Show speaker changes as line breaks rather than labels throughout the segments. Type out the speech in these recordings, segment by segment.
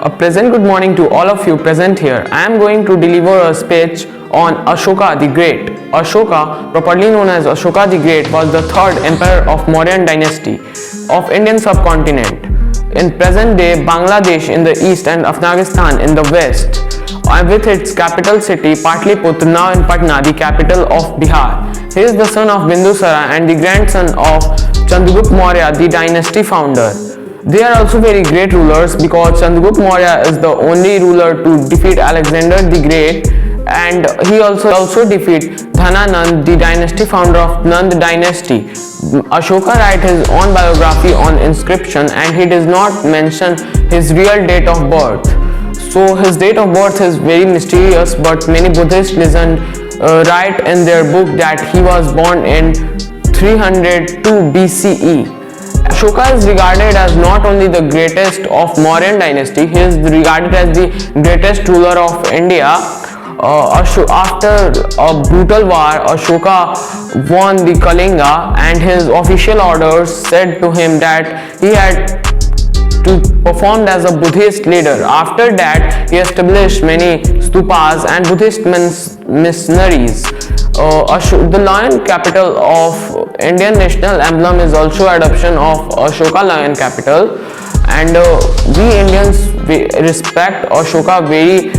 A pleasant good morning to all of you present here. I am going to deliver a speech on Ashoka the Great. Ashoka, properly known as Ashoka the Great, was the third emperor of Mauryan dynasty of Indian subcontinent. In present day Bangladesh in the east and Afghanistan in the west, with its capital city Patliputra, now in Patna, the capital of Bihar. He is the son of Bindusara and the grandson of Chandragupta Maurya, the dynasty founder. They are also very great rulers because Chandragupta Maurya is the only ruler to defeat Alexander the Great, and he also defeat Dhananand, the dynasty founder of Nand dynasty. Ashoka writes his own biography on inscription and he does not mention his real date of birth. So his date of birth is very mysterious, but many Buddhist legends write in their book that he was born in 302 BCE. Ashoka is regarded as not only the greatest of Mauryan dynasty, he is regarded as the greatest ruler of India. After a brutal war, Ashoka won the Kalinga, and his official orders said to him that he had to perform as a Buddhist leader. After that, he established many stupas and Buddhist missionaries. The lion capital of Indian national emblem is also adoption of Ashoka lion capital, and we Indians respect Ashoka very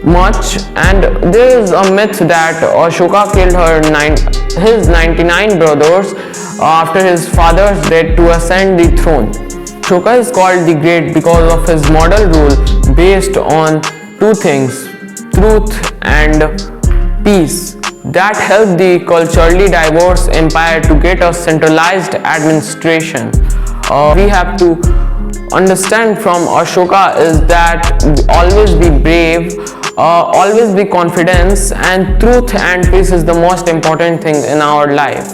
much. And there is a myth that Ashoka killed his 99 brothers after his father's death to ascend the throne. Ashoka is called the Great because of his model rule based on two things: truth and peace, that helped the culturally diverse empire to get a centralized administration. We have to understand from Ashoka is that always be brave, always be confident, and truth and peace is the most important thing in our life.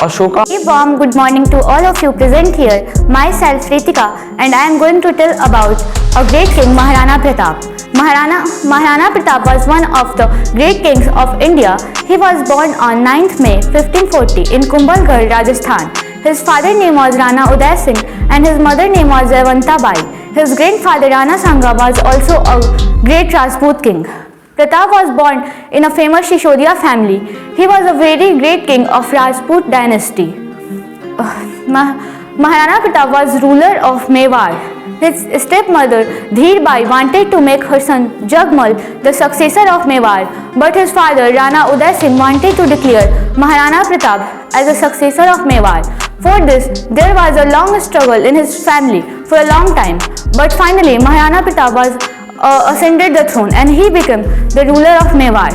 Ashoka.
A warm good morning to all of you present here. Myself Ritika, and I am going to tell about a great king, Maharana Pratap. Maharana Pratap was one of the great kings of India. He was born on 9th May 1540 in Kumbhalgarh, Rajasthan. His father's name was Rana Uday Singh and his mother's name was Jayawanta Bai. His grandfather Rana Sanga was also a great Rajput king. Pratap was born in a famous Shishodia family. He was a very great king of Rajput dynasty. Maharana Pratap was ruler of Mewar. His stepmother Dheer Bai wanted to make her son Jagmal the successor of Mewar, but his father Rana Uday Singh wanted to declare Maharana Pratap as the successor of Mewar. For this, there was a long struggle in his family for a long time, but finally Maharana Pratap was ascended the throne and he became the ruler of Mewar.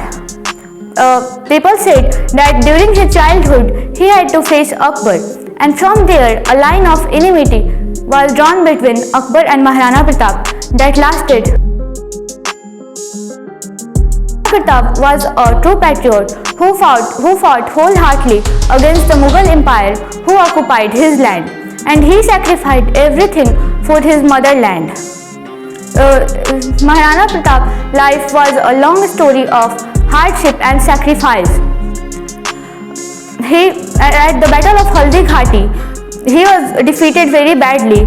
People said that during his childhood he had to face Akbar, and from there a line of enmity was drawn between Akbar and Maharana Pratap that lasted. Pratap was a true patriot who fought wholeheartedly against the Mughal Empire who occupied his land, and he sacrificed everything for his motherland. Maharana Pratap's life was a long story of hardship and sacrifice. At the Battle of Haldi Ghati, he was defeated very badly,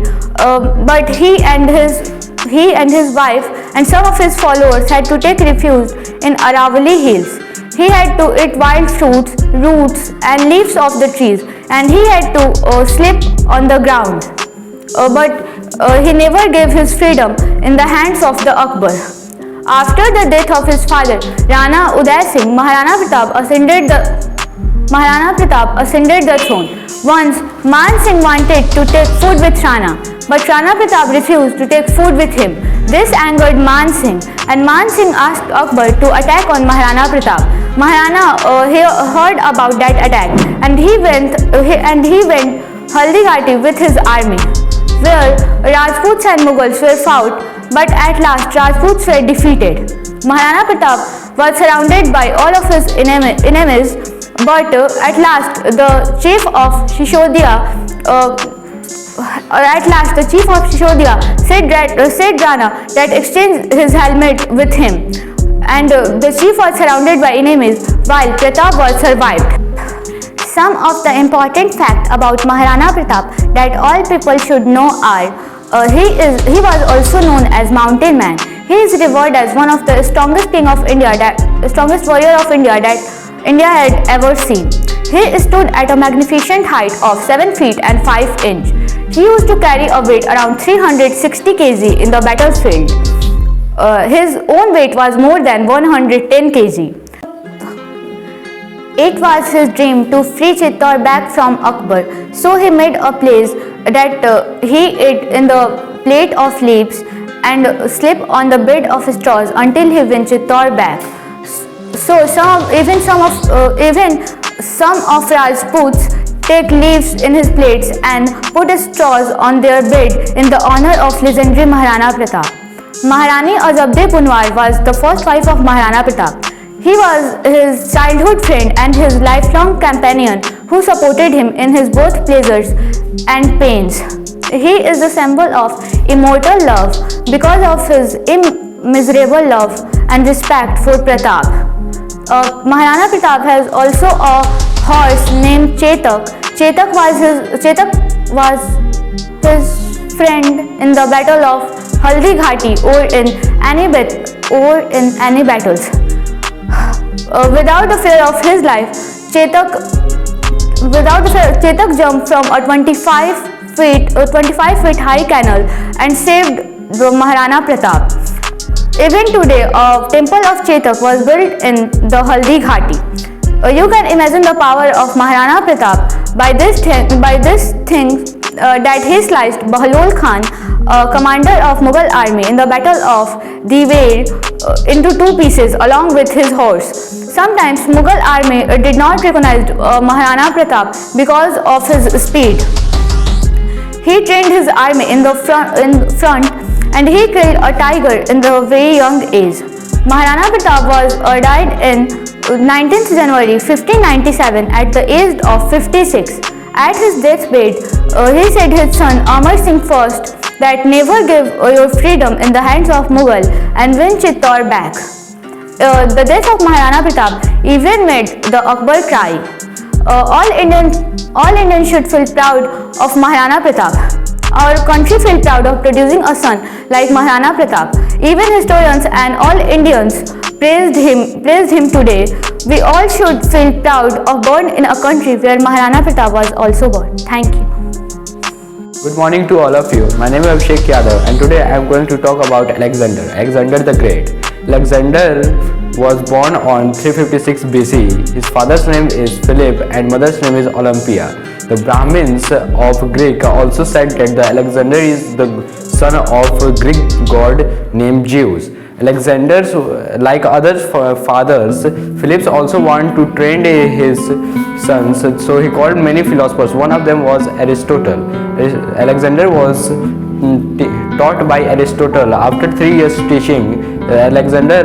but he and his wife and some of his followers had to take refuge in Aravali hills. He had to eat wild fruits, roots and leaves of the trees, and he had to sleep on the ground. But he never gave his freedom in the hands of the Akbar. After the death of his father, Rana Uday Singh, Maharana Pratap ascended the throne. Once, Man Singh wanted to take food with Rana, but Rana Pratap refused to take food with him. This angered Man Singh, and Man Singh asked Akbar to attack on Maharana Pratap. Maharana heard about that attack, and he went Haldi Ghati with his army, where Rajputs and Mughals were fought, but at last Rajputs were defeated. Maharana Pratap was surrounded by all of his enemies, but at last the chief of Shishodia said Rana that exchange his helmet with him, and the chief was surrounded by enemies while Pratap was survived. Some of the important facts about Maharana Pratap that all people should know are He was also known as Mountain Man. He is revered as one of the strongest strongest warrior of India that India had ever seen. He stood at a magnificent height of 7 feet and 5 inches. He used to carry a weight around 360 kg in the battlefield. His own weight was more than 110 kg. It was his dream to free Chittor back from Akbar, so he made a place that he ate in the plate of leaves and slept on the bed of straws until he won Chittor back. So even some of Rajputs take leaves in his plates and put straws on their bed in the honor of legendary Maharana Pratap. Maharani Azabde Punwar was the first wife of Maharana Pratap. He was his childhood friend and his lifelong companion who supported him in his both pleasures and pains. He is the symbol of immortal love because of his immeasurable love and respect for Pratap. Maharana Pratap has also a horse named Chetak. Chetak was his friend in the battle of Haldi Ghati or in any battles. Without the fear of his life, Chetak jumped from a 25 feet high canal and saved the Maharana Pratap. Even today, a temple of Chetak was built in the Haldi Ghati. You can imagine the power of Maharana Pratap by this thing that he sliced Bahlol Khan, commander of Mughal army in the battle of Diver, into 2 pieces along with his horse. Sometimes Mughal army did not recognize Maharana Pratap because of his speed. He trained his army in front and he killed a tiger in the very young age. Maharana Pratap died in 19th January 1597 at the age of 56. At his deathbed, he said his son Amar Singh first that never give your freedom in the hands of Mughal and win Chittor back. The death of Maharana Pratap even made the Akbar cry. All Indians should feel proud of Maharana Pratap. Our country feels proud of producing a son like Maharana Pratap. Even historians and all Indians praised him today. We all should feel proud of born in a country where Maharana Pratap was also born. Thank you.
Good morning to all of you. My name is Abhishek Yadav and today I am going to talk about Alexander the Great. Alexander was born on 356 BC. His father's name is Philip and mother's name is Olympia. The Brahmins of Greek also said that the Alexander is the son of a Greek god named Zeus. Alexander, like other fathers, Philip also wanted to train his sons, so he called many philosophers. One of them was Aristotle. Alexander was taught by Aristotle. After 3 years teaching, Alexander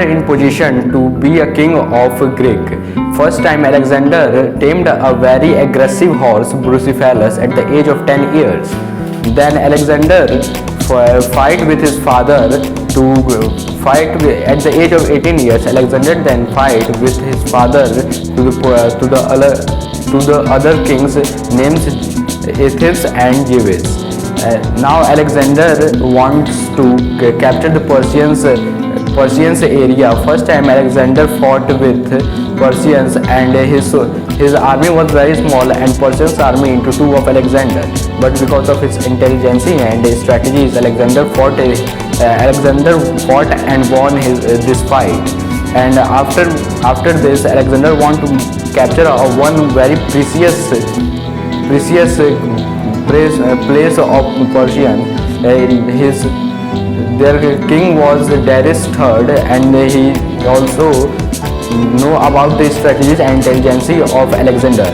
in position to be a king of Greek. First time Alexander tamed a very aggressive horse, Bucephalus, at the age of 10 years. Then Alexander fight with his father at the age of 18 years. Alexander then fight with his father to the other kings named Athens and Jeeves. Now Alexander wants to capture the Persians area. First time Alexander fought with Persians and his army was very small and Persians army into 2 of Alexander. But because of his intelligence and his strategies, Alexander fought and won this fight. And after this, Alexander want to capture one very precious place of Persian. Their king was Darius III and he also know about the strategies and intelligence of Alexander.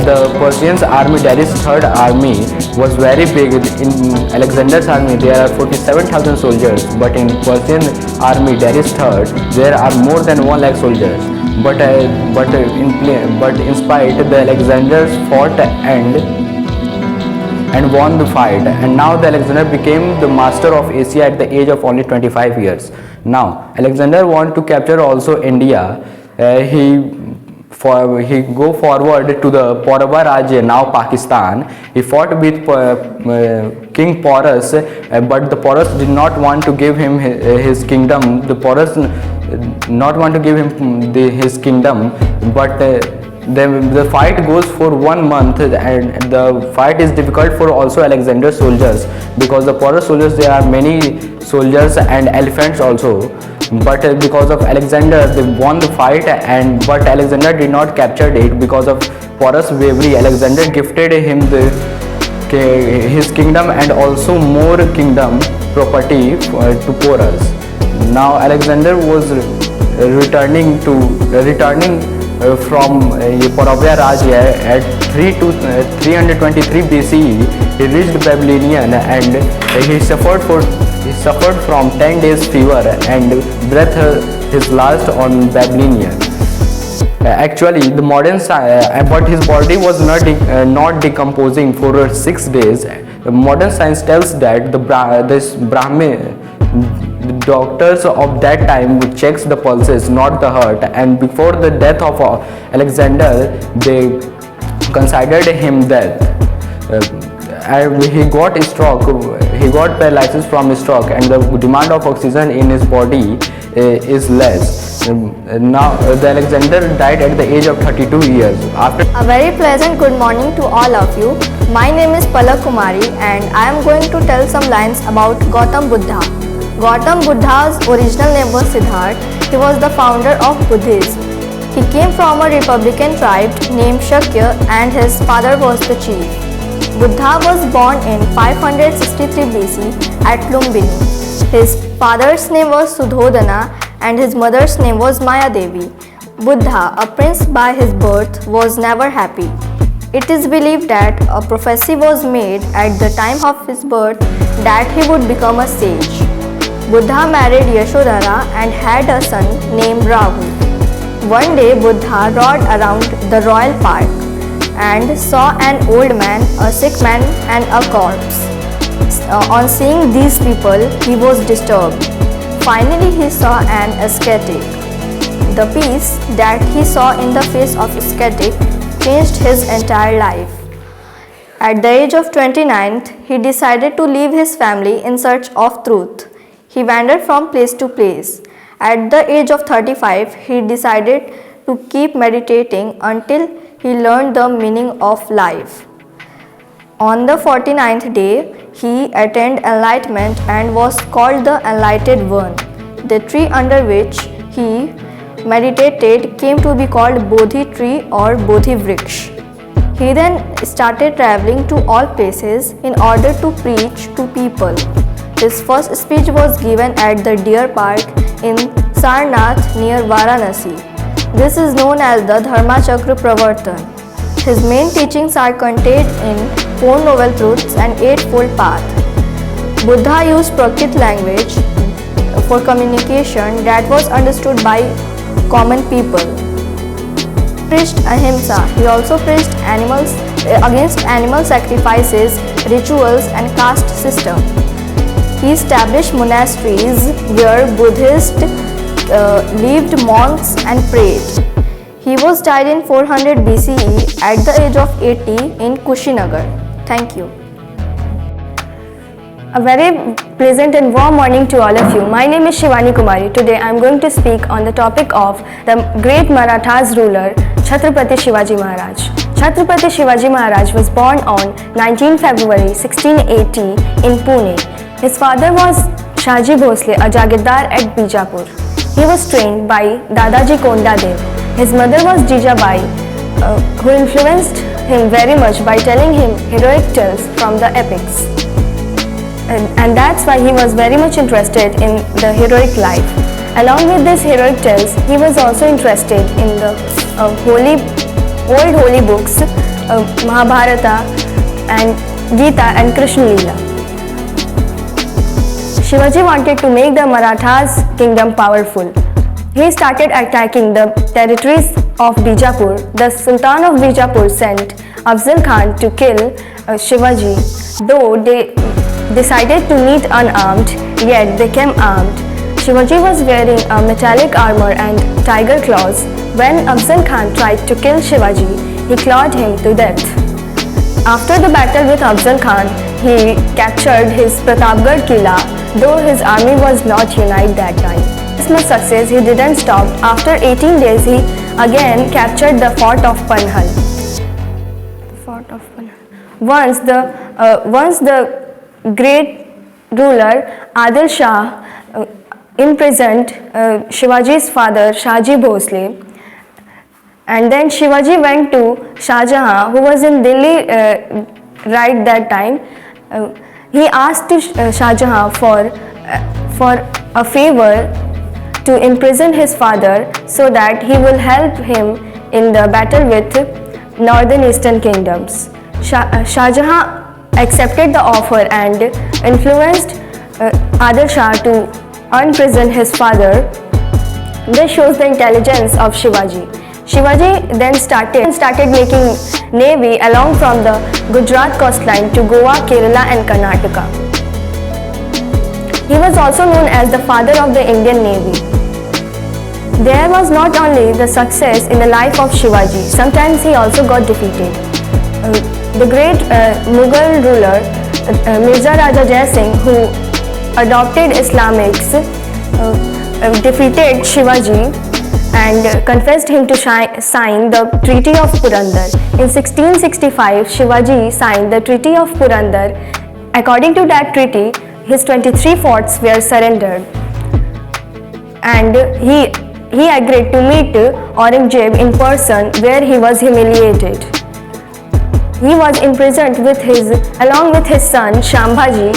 The Persians army, Darius III army was very big. In Alexander's army there are 47,000 soldiers, but in Persian army Darius III there are more than 1 lakh soldiers. But in spite, the Alexanders fought and won the fight, and now the Alexander became the master of Asia at the age of only 25 years. Now Alexander want to capture also India. He he go forward to the Paurava Rajya, now Pakistan. He fought with King Porus, but the Porus did not want to give him his kingdom. The Porus not want to give him his kingdom, but the fight goes for 1 month, and the fight is difficult for also Alexander soldiers, because the Porus soldiers, there are many soldiers and elephants also. But because of Alexander, they won the fight, but Alexander did not capture it because of Porus' bravery. Alexander gifted him his kingdom and also more kingdom property to Porus. Now Alexander was returning from Paurava Rajya at 323 BCE. He reached Babylonian, and he suffered from 10 days fever and breathed his last on Babylonian. Actually, the modern but his body was not decomposing for 6 days. Modern science tells that the doctors of that time checks the pulses, not the heart, and before the death of Alexander, they considered him dead. He got stroke, he got paralysis from stroke, and the demand of oxygen in his body is less. Now the Alexander died at the age of 32 years. After
A very pleasant good morning to all of you. My name is Palak Kumari and I am going to tell some lines about Gautam Buddha. Gautam Buddha's original name was Siddharth. He was the founder of Buddhism. He came from a republican tribe named Shakya and his father was the chief. Buddha was born in 563 BC at Lumbini. His father's name was Sudhodana and his mother's name was Maya Devi. Buddha, a prince by his birth, was never happy. It is believed that a prophecy was made at the time of his birth that he would become a sage. Buddha married Yashodhara and had a son named Rahul. One day Buddha rode around the royal park and saw an old man, a sick man and a corpse. On seeing these people, he was disturbed. Finally he saw an ascetic. The peace that he saw in the face of ascetic changed his entire life. At the age of 29, he decided to leave his family in search of truth. He wandered from place to place. At the age of 35, he decided to keep meditating until he learned the meaning of life. On the 49th day, he attained enlightenment and was called the Enlightened One. The tree under which he meditated came to be called Bodhi tree or Bodhi Vriksha. He then started traveling to all places in order to preach to people. His first speech was given at the Deer Park in Sarnath near Varanasi. This is known as the Dharmachakra Pravartan. His main teachings are contained in 4 Noble Truths and 8-fold Path. Buddha used Prakrit language for communication that was understood by common people. He preached ahimsa. He also preached against animal sacrifices, rituals and caste system. He established monasteries where Buddhists lived, monks and prayed. He was died in 400 BCE at the age of 80 in Kushinagar. Thank you.
A very pleasant and warm morning to all of you. My name is Shivani Kumari. Today I am going to speak on the topic of the great Marathas ruler Chhatrapati Shivaji Maharaj. Chhatrapati Shivaji Maharaj was born on 19 February 1680 in Pune. His father was Shaji Bhosle, a Jagirdar at Bijapur. He was trained by Dadaji Kondadev. His mother was Jijabai, who influenced him very much by telling him heroic tales from the epics. And that's why he was very much interested in the heroic life. Along with these heroic tales, he was also interested in the old holy books, Mahabharata and Gita and Krishna Leela. Shivaji wanted to make the Marathas kingdom powerful. He started attacking the territories of Bijapur. The Sultan of Bijapur sent Afzal Khan to kill Shivaji. Though they decided to meet unarmed, yet they came armed
Shivaji was wearing a metallic armor and tiger claws. When Afzal Khan tried to kill Shivaji, he clawed him to death. After the battle with Afzal Khan, he captured his Pratapgarh Killa, though his army was not united that time. With much success, he didn't stop. After 18 days, he again captured the fort of Panhal. Once the great ruler Adil Shah imprisoned Shivaji's father Shahaji Bhosle, and then Shivaji went to Shah Jahan, who was in Delhi right that time. He asked Shah Jahan for a favor to imprison his father so that he will help him in the battle with northern eastern kingdoms. Shah Jahan accepted the offer and influenced Adil Shah to unprison his father. This shows the intelligence of Shivaji. Shivaji then started making navy along from the Gujarat coastline to Goa, Kerala and Karnataka. He was also known as the father of the Indian Navy. There was not only the success in the life of Shivaji, sometimes he also got defeated. The great Mughal ruler Mirza Raja Jai Singh, who adopted Islamics, defeated Shivaji and confessed him to sign the Treaty of Purandar. In 1665, Shivaji signed the Treaty of Purandar. According to that treaty, his 23 forts were surrendered, and he agreed to meet Aurangzeb in person, where he was humiliated. He was imprisoned along with his son Shambhaji,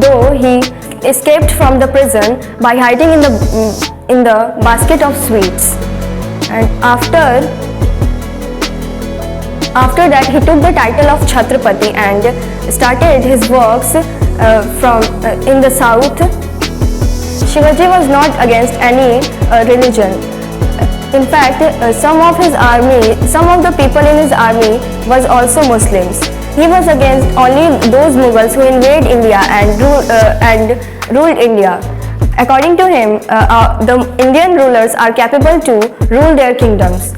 though he escaped from the prison by hiding in the basket of sweets. And after that, he took the title of Chhatrapati and started his works in the south. Shivaji was not against any religion. In fact, some of the people in his army was also Muslims. He was against only those Mughals who invade India and ruled India. According to him, the Indian rulers are capable to rule their kingdoms.